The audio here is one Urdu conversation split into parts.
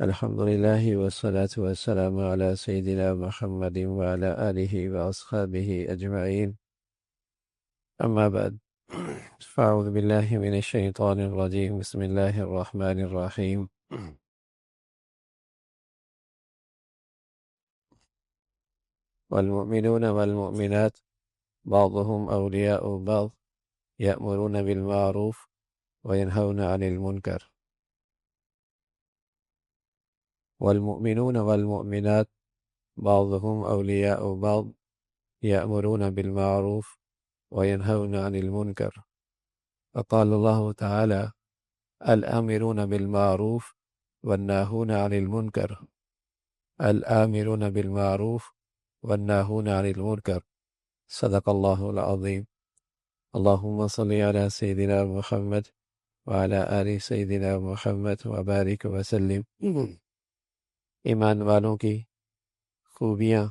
الحمد لله والصلاة والسلام على سيدنا محمد وعلى آله وأصحابه أجمعين. أما بعد، فأعوذ بالله من الشيطان الرجيم. بسم الله الرحمن الرحيم. والمؤمنون والمؤمنات بعضهم أولياء بعض يأمرون بالمعروف وينهون عن المنكر. والمؤمنون والمؤمنات بعضهم أولياء بعض يأمرون بالمعروف وينهون عن المنكر. فقال الله تعالى: الآمرون بالمعروف والناهون عن المنكر. الآمرون بالمعروف والناهون عن المنكر. صدق الله العظيم. اللهم صل على سيدنا محمد وعلى آل سيدنا محمد وبارك وسلم. ایمان والوں کی خوبیاں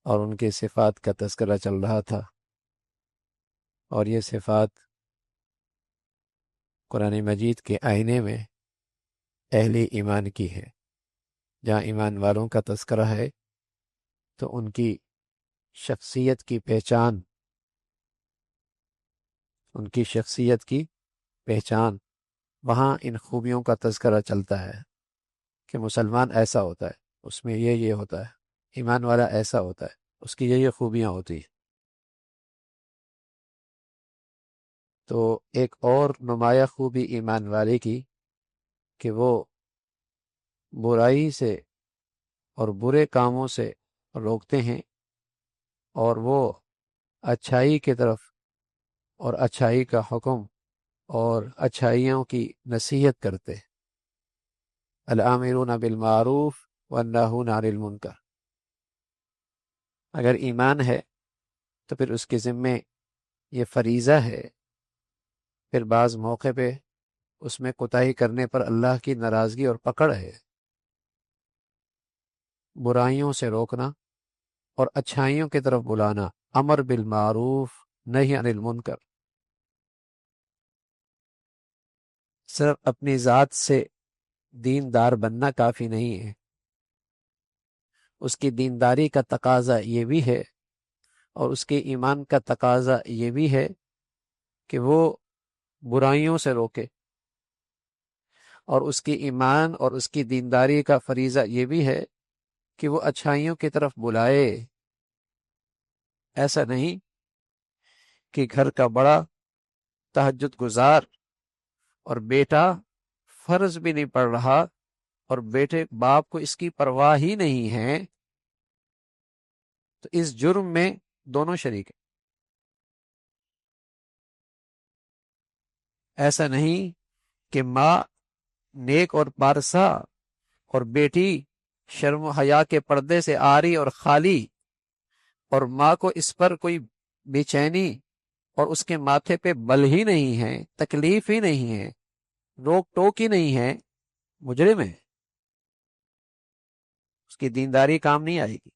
اور ان کے صفات کا تذکرہ چل رہا تھا، اور یہ صفات قرآن مجید کے آئینے میں اہل ایمان کی ہے۔ جہاں ایمان والوں کا تذکرہ ہے تو ان کی شخصیت کی پہچان وہاں ان خوبیوں کا تذکرہ چلتا ہے کہ مسلمان ایسا ہوتا ہے، اس میں یہ ہوتا ہے، ایمان والا ایسا ہوتا ہے، اس کی یہ خوبیاں ہوتی ہیں۔ تو ایک اور نمایاں خوبی ایمان والے کی کہ وہ برائی سے اور برے کاموں سے روکتے ہیں، اور وہ اچھائی کی طرف اور اچھائی کا حکم اور اچھائیوں کی نصیحت کرتے ہیں۔ الآمرون بالمعروف والناہون عن المنکر۔ اگر ایمان ہے تو پھر اس کے ذمے یہ فریضہ ہے، پھر بعض موقع پہ اس میں کوتاہی کرنے پر اللہ کی ناراضگی اور پکڑ ہے۔ برائیوں سے روکنا اور اچھائیوں کی طرف بلانا، امر بالمعروف نہی عن المنکر۔ صرف اپنی ذات سے دیندار بننا کافی نہیں ہے، اس کی دینداری کا تقاضا یہ بھی ہے، اور اس کے ایمان کا تقاضا یہ بھی ہے کہ وہ برائیوں سے روکے، اور اس کی ایمان اور اس کی دینداری کا فریضہ یہ بھی ہے کہ وہ اچھائیوں کی طرف بلائے۔ ایسا نہیں کہ گھر کا بڑا تہجد گزار اور بیٹا فرض بھی نہیں پڑھ رہا اور بیٹے باپ کو اس کی پرواہ ہی نہیں ہے، تو اس جرم میں دونوں شریک ہیں۔ ایسا نہیں کہ ماں نیک اور پارسا اور بیٹی شرم و حیا کے پردے سے آری اور خالی، اور ماں کو اس پر کوئی بے چینی اور اس کے ماتھے پہ بل ہی نہیں ہے، تکلیف ہی نہیں ہے، روک ٹوک ہی نہیں ہے، مجرم ہے، اس کی دینداری کام نہیں آئے گی،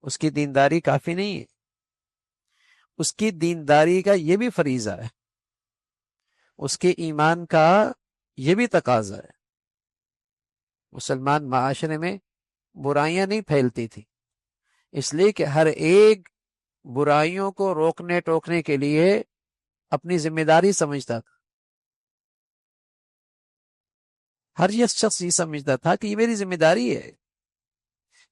اس کی دینداری کافی نہیں ہے، اس کی دینداری کا یہ بھی فریضہ ہے، اس کے ایمان کا یہ بھی تقاضا ہے۔ مسلمان معاشرے میں برائیاں نہیں پھیلتی تھی، اس لیے کہ ہر ایک برائیوں کو روکنے ٹوکنے کے لیے اپنی ذمہ داری سمجھتا تھا۔ ہر یہ شخص یہ سمجھتا تھا کہ یہ میری ذمہ داری ہے۔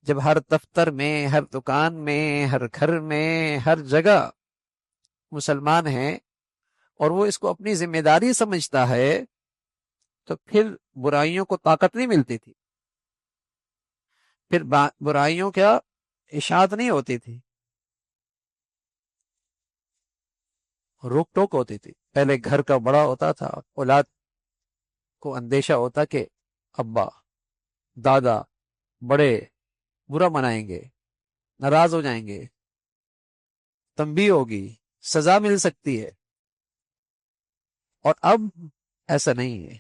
جب ہر دفتر میں، ہر دکان میں، ہر گھر میں، ہر جگہ مسلمان ہیں اور وہ اس کو اپنی ذمہ داری سمجھتا ہے، تو پھر برائیوں کو طاقت نہیں ملتی تھی، پھر برائیوں کا اشاعت نہیں ہوتی تھی، روک ٹوک ہوتی تھی۔ پہلے گھر کا بڑا ہوتا تھا، اولاد کو اندیشہ ہوتا کہ ابا دادا بڑے برا منائیں گے، ناراض ہو جائیں گے، تنبیہ ہوگی، سزا مل سکتی ہے۔ اور اب ایسا نہیں ہے،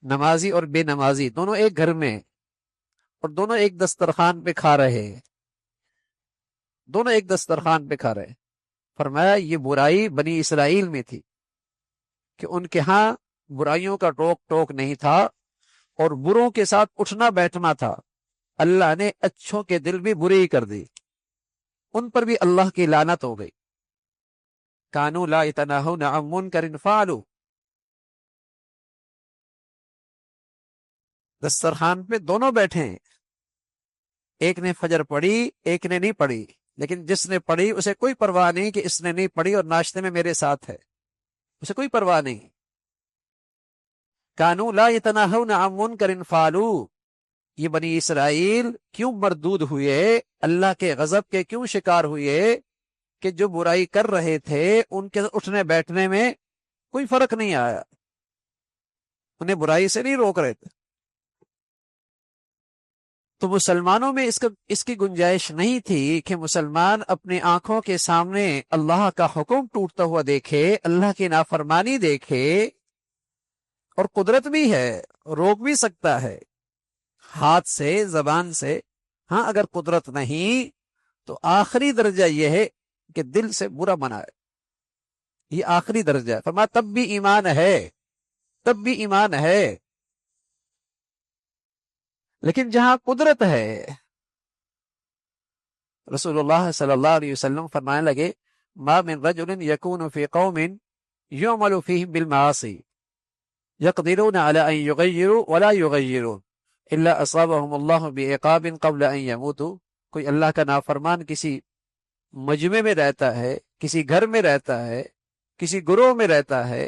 نمازی اور بے نمازی دونوں ایک گھر میں اور دونوں ایک دسترخوان پہ کھا رہے ہیں، دونوں ایک دسترخوان پہ کھا رہے ہیں۔ فرمایا یہ برائی بنی اسرائیل میں تھی کہ ان کے ہاں برائیوں کا روک ٹوک نہیں تھا، اور بروں کے ساتھ اٹھنا بیٹھنا تھا، اللہ نے اچھوں کے دل بھی برے ہی کر دی، ان پر بھی اللہ کی لعنت ہو گئی۔ کانوا لا یتناہون عن منکر فعلوا، دسترخوان پہ دونوں بیٹھے ہیں، ایک نے فجر پڑھی ایک نے نہیں پڑھی، لیکن جس نے پڑھی اسے کوئی پرواہ نہیں کہ اس نے نہیں پڑھی اور ناشتے میں میرے ساتھ ہے، اسے کوئی پرواہ نہیں۔ کانوا لا یتناہون عن منکر فعلوا، یہ بنی اسرائیل کیوں مردود ہوئے، اللہ کے غضب کے کیوں شکار ہوئے کہ جو برائی کر رہے تھے ان کے اٹھنے بیٹھنے میں کوئی فرق نہیں آیا، انہیں برائی سے نہیں روک رہے تھے۔ تو مسلمانوں میں اس کی گنجائش نہیں تھی کہ مسلمان اپنی آنکھوں کے سامنے اللہ کا حکم ٹوٹتا ہوا دیکھے، اللہ کی نافرمانی دیکھے، اور قدرت بھی ہے، روک بھی سکتا ہے ہاتھ سے، زبان سے، ہاں اگر قدرت نہیں تو آخری درجہ یہ ہے کہ دل سے برا منائے، یہ آخری درجہ ہے۔ فرمایا تب بھی ایمان ہے، تب بھی ایمان ہے۔ لیکن جہاں قدرت ہے، رسول اللہ صلی اللہ علیہ وسلم فرمانے لگے ما من رجل یکون فی قوم یعمل فیہم بالمعاصی یقدرون علی ان یغیروا ولا یغیرون الا اصابهم اللہ بعقاب قبل ان یموتوا، کوئی اللہ کا نافرمان کسی مجمع میں رہتا ہے، کسی گھر میں رہتا ہے، کسی گروہ میں رہتا ہے،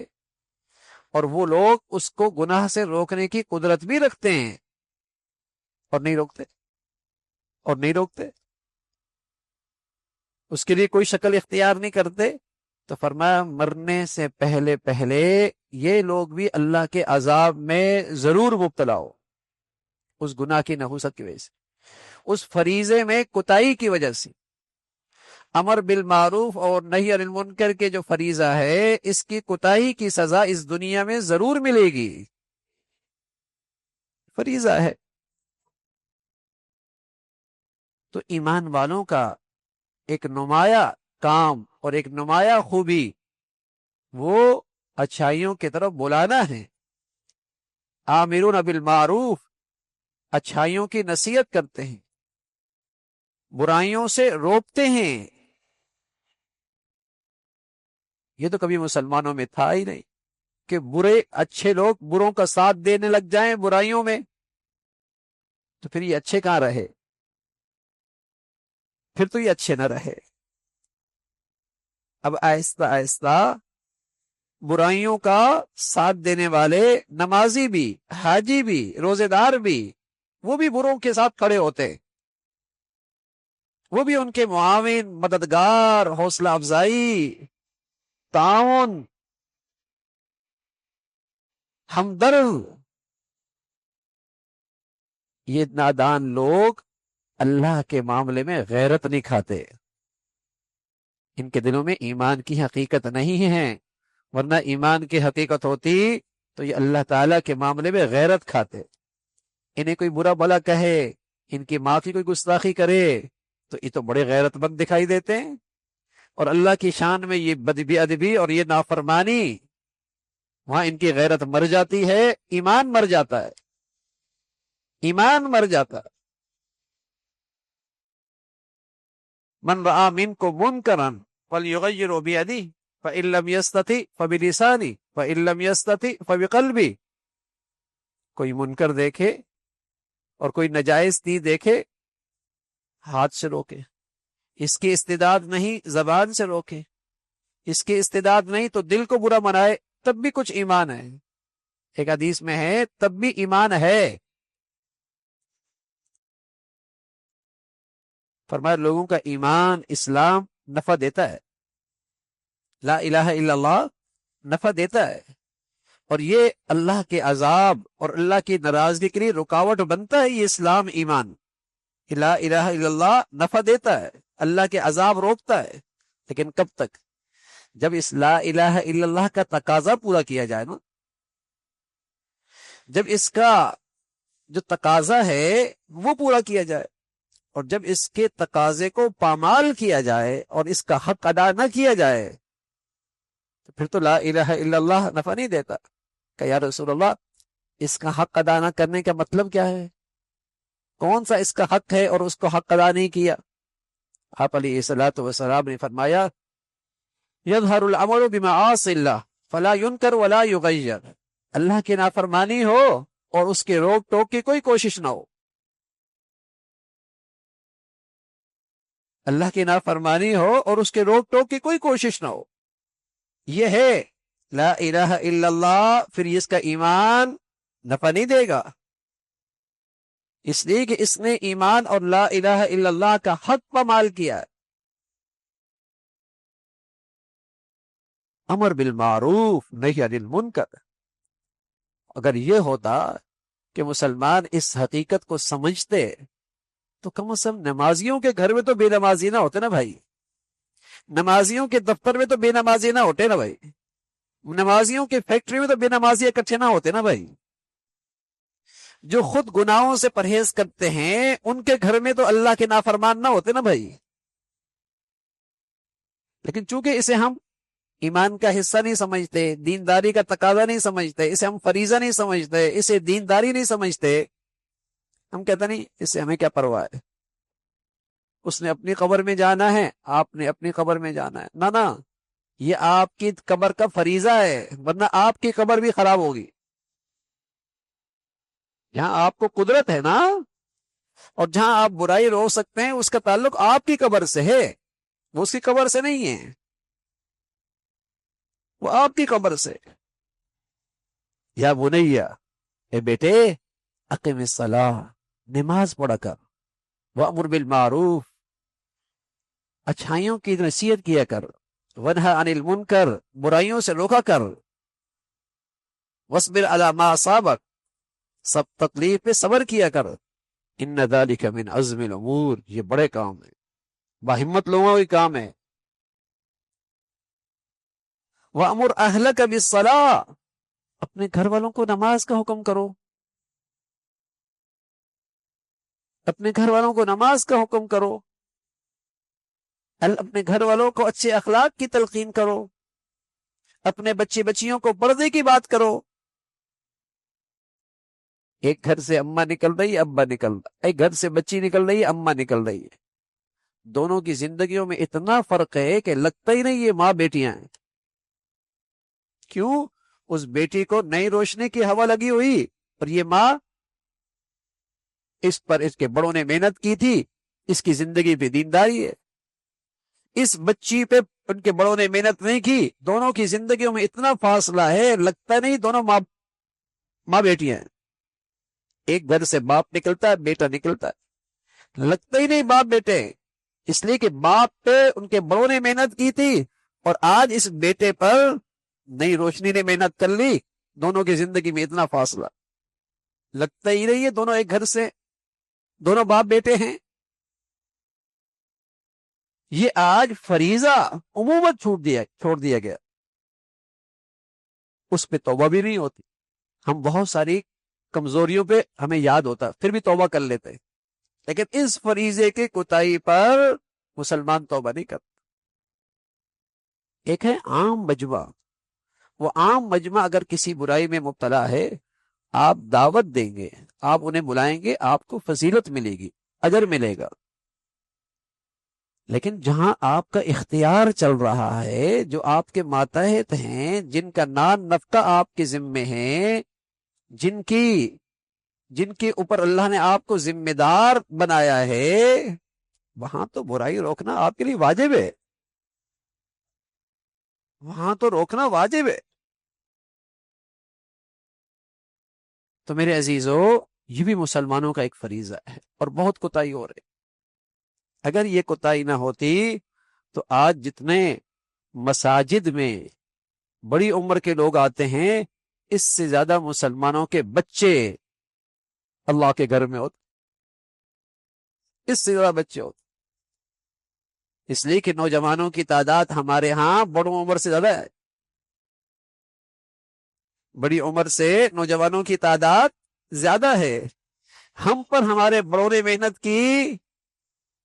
اور وہ لوگ اس کو گناہ سے روکنے کی قدرت بھی رکھتے ہیں اور نہیں روکتے، اور نہیں روکتے، اس کے لیے کوئی شکل اختیار نہیں کرتے، تو فرمایا مرنے سے پہلے پہلے یہ لوگ بھی اللہ کے عذاب میں ضرور مبتلا ہو، اس گناہ کی نحوست کی وجہ سے، اس فریضے میں کوتاہی کی وجہ سے۔ امر بالمعروف اور نہی عن المنکر کے جو فریضہ ہے، اس کی کوتاہی کی سزا اس دنیا میں ضرور ملے گی، فریضہ ہے۔ تو ایمان والوں کا ایک نمایاں کام اور ایک نمایاں خوبی وہ اچھائیوں کی طرف بلانا ہے، آمرون بالمعروف، اچھائیوں کی نصیحت کرتے ہیں، برائیوں سے روکتے ہیں۔ یہ تو کبھی مسلمانوں میں تھا ہی نہیں کہ برے اچھے لوگ بروں کا ساتھ دینے لگ جائیں برائیوں میں، تو پھر یہ اچھے کہاں رہے، پھر تو یہ اچھے نہ رہے۔ اب آہستہ آہستہ برائیوں کا ساتھ دینے والے نمازی بھی، حاجی بھی، روزے دار بھی، وہ بھی بروں کے ساتھ کھڑے ہوتے، وہ بھی ان کے معاون، مددگار، حوصلہ افزائی، تعاون، ہمدرد۔ یہ نادان لوگ اللہ کے معاملے میں غیرت نہیں کھاتے، ان کے دلوں میں ایمان کی حقیقت نہیں ہے، ورنہ ایمان کی حقیقت ہوتی تو یہ اللہ تعالیٰ کے معاملے میں غیرت کھاتے۔ انہیں کوئی برا بھلا کہے، ان کی ماں کی کوئی گستاخی کرے تو یہ تو بڑے غیرت مند دکھائی دیتے ہیں، اور اللہ کی شان میں یہ بے ادبی اور یہ نافرمانی، وہاں ان کی غیرت مر جاتی ہے، ایمان مر جاتا ہے، ایمان مر جاتا ہے۔ من رآ منکم منکرا فلیغیرہ بیدہ فإن لم یستطع فبلسانہ فإن لم یستطع فبقلبہ، کوئی منکر دیکھے اور کوئی نجائز چیز دیکھے، ہاتھ سے روکے، اس کی استعداد نہیں زبان سے روکے، اس کی استعداد نہیں تو دل کو برا منائے، تب بھی کچھ ایمان ہے۔ ایک حدیث میں ہے تب بھی ایمان ہے۔ فرمایا لوگوں کا ایمان، اسلام نفع دیتا ہے، لا الہ الا اللہ نفع دیتا ہے، اور یہ اللہ کے عذاب اور اللہ کی ناراضگی کے لیے رکاوٹ بنتا ہے۔ یہ اسلام ایمان، لا الہ الا اللہ نفع دیتا ہے، اللہ کے عذاب روکتا ہے، لیکن کب تک؟ جب اس لا الہ الا اللہ کا تقاضا پورا کیا جائے نا، جب اس کا جو تقاضا ہے وہ پورا کیا جائے، اور جب اس کے تقاضے کو پامال کیا جائے اور اس کا حق ادا نہ کیا جائے تو پھر تو لا الہ الا اللہ نفع نہیں دیتا۔ کہ یا رسول اللہ اس کا حق ادا نہ کرنے کا مطلب کیا ہے؟ کون سا اس کا حق ہے اور اس کو حق ادا نہیں کیا؟ آپ علیہ الصلوۃ والسلام نے فرمایا یظہر الامر بمعاصی اللہ فلا ينکر ولا یغیر، اللہ کی نافرمانی ہو اور اس کے روک ٹوک کی کوئی کوشش نہ ہو، اللہ کی نافرمانی ہو اور اس کے روک ٹوک کی کوئی کوشش نہ ہو، یہ ہے لا الہ الا اللہ، پھر اس کا ایمان نفع نہیں دے گا، اس لیے کہ اس نے ایمان اور لا الہ الا اللہ کا حق پامال کیا ہے۔ امر بالمعروف نہی عن المنکر، اگر یہ ہوتا کہ مسلمان اس حقیقت کو سمجھتے تو کم از کم نمازیوں کے گھر میں تو بے نمازی نہ ہوتے نا بھائی، نمازیوں کے دفتر میں تو بے نمازی نہ ہوتے نا بھائی، نمازیوں کے فیکٹری میں تو بے نمازی اکٹھے نہ ہوتے نا بھائی، جو خود گناہوں سے پرہیز کرتے ہیں ان کے گھر میں تو اللہ کے نافرمان نہ ہوتے نا بھائی۔ لیکن چونکہ اسے ہم ایمان کا حصہ نہیں سمجھتے، دینداری کا تقاضا نہیں سمجھتے، اسے ہم فریضہ نہیں سمجھتے، اسے دینداری نہیں سمجھتے، ہم کہتے نہیں اس سے ہمیں کیا پرواہ ہے، اس نے اپنی قبر میں جانا ہے، آپ نے اپنی قبر میں جانا ہے، نہ نہ، یہ آپ کی قبر کا فریضہ ہے، ورنہ آپ کی قبر بھی خراب ہوگی۔ جہاں آپ کو قدرت ہے نا، اور جہاں آپ برائی روک سکتے ہیں، اس کا تعلق آپ کی قبر سے ہے، وہ اس کی قبر سے نہیں ہے، وہ آپ کی قبر سے۔ یا بنیا، اے بیٹے، اقم الصلاۃ، نماز پڑھا کر، وامر بالمعروف، اچھائیوں کی نصیحت کیا کر، ونہا عن المنکر، برائیوں سے روکا کر، واصبر علی ما اصابک، سب تکلیف پہ صبر کیا کر، ان ذلک من عزم الامور، یہ بڑے کام ہے، باہمت لوگوں کے کام ہے۔ وامر اہلک بالصلاۃ، اپنے گھر والوں کو نماز کا حکم کرو، اپنے گھر والوں کو نماز کا حکم کرو، اپنے گھر والوں کو اچھے اخلاق کی تلقین کرو، اپنے بچے بچیوں کو پردے کی بات کرو۔ ایک گھر سے اماں نکل رہی ہے، ابا نکل رہا ہے، ایک گھر سے بچی نکل رہی ہے، اماں نکل رہی ہے، دونوں کی زندگیوں میں اتنا فرق ہے کہ لگتا ہی نہیں یہ ماں بیٹیاں ہیں۔ کیوں؟ اس بیٹی کو نئی روشنی کی ہوا لگی ہوئی، اور یہ ماں، اس پر اس کے بڑوں نے محنت کی تھی، اس کی زندگی پہ دینداری ہے۔ اس بچی پہ ان کے بڑوں نے محنت نہیں کی، دونوں کی زندگیوں میں اتنا فاصلہ ہے، لگتا نہیں دونوں ماں بیٹیاں ہیں۔ ایک گھر سے باپ نکلتا ہے، بیٹا نکلتا ہے، لگتا ہی نہیں باپ بیٹے، اس لیے کہ باپ پہ ان کے بڑوں نے محنت کی تھی، اور آج اس بیٹے پر نئی روشنی نے محنت کر لی، دونوں کی زندگی میں اتنا فاصلہ، لگتا ہی نہیں ہے دونوں ایک گھر سے، دونوں باپ بیٹے ہیں۔ یہ آج فریضہ عموماً چھوڑ دیا گیا، اس پہ توبہ بھی نہیں ہوتی۔ ہم بہت ساری کمزوریوں پہ ہمیں یاد ہوتا، پھر بھی توبہ کر لیتے، لیکن اس فریضے کی کوتاہی پر مسلمان توبہ نہیں کرتا۔ ایک ہے عام مجمع، وہ عام مجمع اگر کسی برائی میں مبتلا ہے، آپ دعوت دیں گے، آپ انہیں بلائیں گے، آپ کو فضیلت ملے گی، اجر ملے گا۔ لیکن جہاں آپ کا اختیار چل رہا ہے، جو آپ کے ماتحت ہیں، جن کا نان نفقہ آپ کے ذمے ہیں، جن کے اوپر اللہ نے آپ کو ذمہ دار بنایا ہے، وہاں تو برائی روکنا آپ کے لیے واجب ہے، وہاں تو روکنا واجب ہے۔ تو میرے عزیزو، یہ بھی مسلمانوں کا ایک فریضہ ہے، اور بہت کوتاہی ہو رہی۔ اگر یہ کوتاہی نہ ہوتی تو آج جتنے مساجد میں بڑی عمر کے لوگ آتے ہیں، اس سے زیادہ مسلمانوں کے بچے اللہ کے گھر میں ہوتے، اس سے زیادہ بچے ہوتے، اس لیے کہ نوجوانوں کی تعداد ہمارے ہاں بڑوں عمر سے زیادہ ہے، بڑی عمر سے نوجوانوں کی تعداد زیادہ ہے۔ ہم پر ہمارے بڑوں نے محنت کی،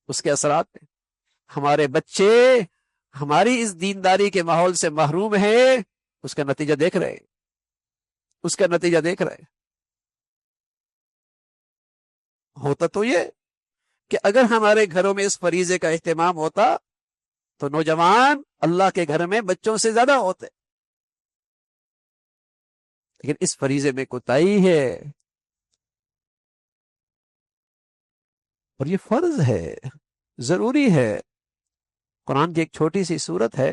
اس کے اثرات ہیں، ہمارے بچے ہماری اس دینداری کے ماحول سے محروم ہیں، اس کا نتیجہ دیکھ رہے ہیں، اس کا نتیجہ دیکھ رہے ہیں۔ ہوتا تو یہ کہ اگر ہمارے گھروں میں اس فریضے کا اہتمام ہوتا تو نوجوان اللہ کے گھر میں بچوں سے زیادہ ہوتے، لیکن اس فریضے میں کوتاہی ہے، اور یہ فرض ہے، ضروری ہے۔ قرآن کی ایک چھوٹی سی سورت ہے،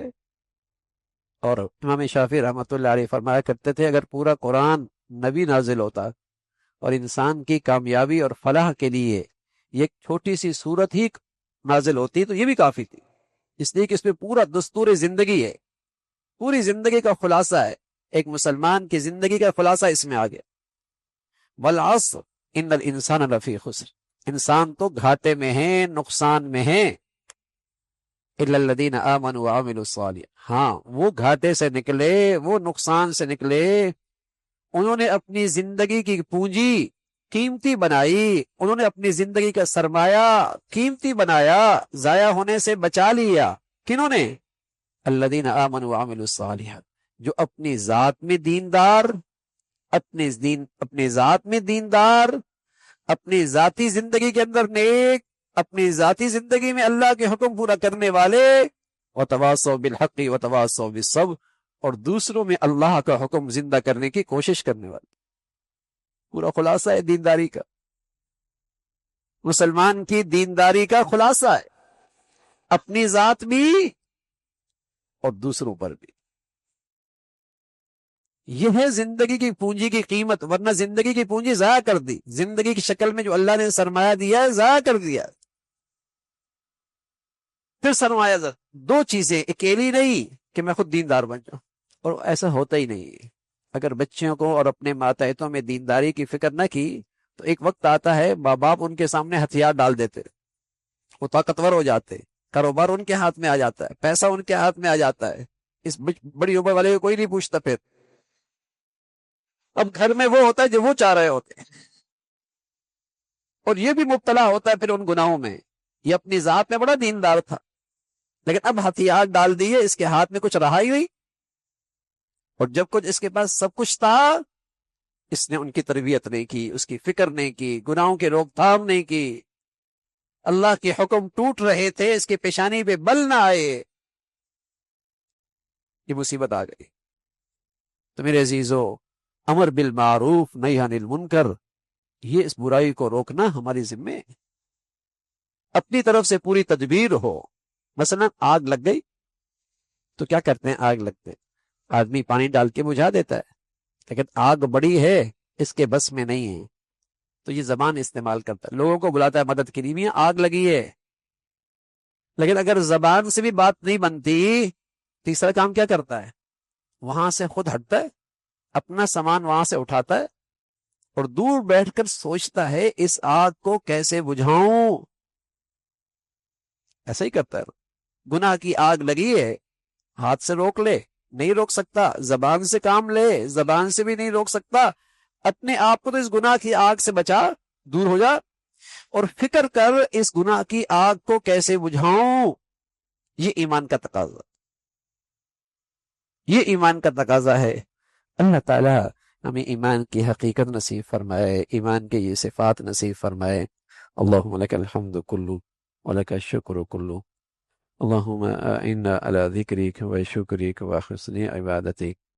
اور امام شافعی رحمۃ اللہ علیہ فرمایا کرتے تھے اگر پورا قرآن نبی نازل ہوتا اور انسان کی کامیابی اور فلاح کے لیے یہ ایک چھوٹی سی سورت ہی نازل ہوتی تو یہ بھی کافی تھی، اس لیے کہ اس میں پورا دستور زندگی ہے، پوری زندگی کا خلاصہ ہے، ایک مسلمان کی زندگی کا خلاصہ اس میں آ گیا۔ والعصر ان الانسان لفی خسر، انسان تو گھاٹے میں ہیں، نقصان میں ہیں، الا الذین آمنوا وعملوا الصالحات، ہاں وہ گھاٹے سے نکلے، وہ نقصان سے نکلے، انہوں نے اپنی زندگی کی پونجی قیمتی بنائی، انہوں نے اپنی زندگی کا سرمایہ قیمتی بنایا، ضائع ہونے سے بچا لیا۔ کنہوں نے؟ الذین آمنوا وعملوا الصالحات، جو اپنی ذات میں دیندار، اپنے ذات میں دیندار، اپنی ذاتی زندگی کے اندر نیک، اپنی ذاتی زندگی میں اللہ کے حکم پورا کرنے والے، وتواصوا بالحق وتواصوا بالصبر، اور دوسروں میں اللہ کا حکم زندہ کرنے کی کوشش کرنے والے۔ پورا خلاصہ ہے دینداری کا، مسلمان کی دینداری کا خلاصہ ہے، اپنی ذات بھی اور دوسروں پر بھی۔ یہ ہے زندگی کی پونجی کی قیمت، ورنہ زندگی کی پونجی ضائع کر دی، زندگی کی شکل میں جو اللہ نے سرمایہ دیا ہے ضائع کر دیا۔ پھر سرمایہ دو چیزیں اکیلی نہیں کہ میں خود دیندار بن جاؤں، اور ایسا ہوتا ہی نہیں۔ اگر بچوں کو اور اپنے ماتحتوں میں دینداری کی فکر نہ کی تو ایک وقت آتا ہے ماں باپ ان کے سامنے ہتھیار ڈال دیتے، وہ طاقتور ہو جاتے، کاروبار ان کے ہاتھ میں آ جاتا ہے، پیسہ ان کے ہاتھ میں آ جاتا ہے، اس بڑی عمر والے کو کوئی نہیں پوچھتا۔ پھر اب گھر میں وہ ہوتا ہے جو وہ چاہ رہے ہوتے ہیں، اور یہ بھی مبتلا ہوتا ہے پھر ان گناہوں میں۔ یہ اپنی ذات میں بڑا دیندار تھا، لیکن اب ہتھیار ڈال دیے، اس کے ہاتھ میں کچھ رہا ہی نہیں، اور جب کچھ اس کے پاس سب کچھ تھا، اس نے ان کی تربیت نہیں کی، اس کی فکر نہیں کی، گناہوں کی روک تھام نہیں کی، اللہ کے حکم ٹوٹ رہے تھے، اس کے پیشانی پہ بل نہ آئے، یہ مصیبت آ گئی۔ تو میرے عزیزو، امر بالمعروف نہی عن المنکر، یہ اس برائی کو روکنا ہماری ذمہ ہے، اپنی طرف سے پوری تدبیر ہو۔ مثلا آگ لگ گئی تو کیا کرتے ہیں؟ آگ لگتے آدمی پانی ڈال کے بجھا دیتا ہے، لیکن آگ بڑی ہے، اس کے بس میں نہیں ہے، تو یہ زبان استعمال کرتا ہے، لوگوں کو بلاتا ہے مدد کے لیے، میاں آگ لگی ہے۔ لیکن اگر زبان سے بھی بات نہیں بنتی، تیسرا کام کیا کرتا ہے؟ وہاں سے خود ہٹتا ہے، اپنا سامان وہاں سے اٹھاتا ہے، اور دور بیٹھ کر سوچتا ہے اس آگ کو کیسے بجھاؤں۔ ایسا ہی کرتا ہے۔ گناہ کی آگ لگی ہے، ہاتھ سے روک لے، نہیں روک سکتا، زبان سے کام لے، زبان سے بھی نہیں روک سکتا، اپنے آپ کو تو اس گناہ کی آگ سے بچا، دور ہو جا، اور فکر کر اس گناہ کی آگ کو کیسے بجھاؤں۔ یہ ایمان کا تقاضا، یہ ایمان کا تقاضا ہے۔ اللہ تعالی ہمیں ایمان کی حقیقت نصیب فرمائے، ایمان کے یہ صفات نصیب فرمائے۔ اللہم لک الحمد کلو ولک الشکر کلو، اللہم اعنا علی ذکرک و شکرک و حسن عبادتک۔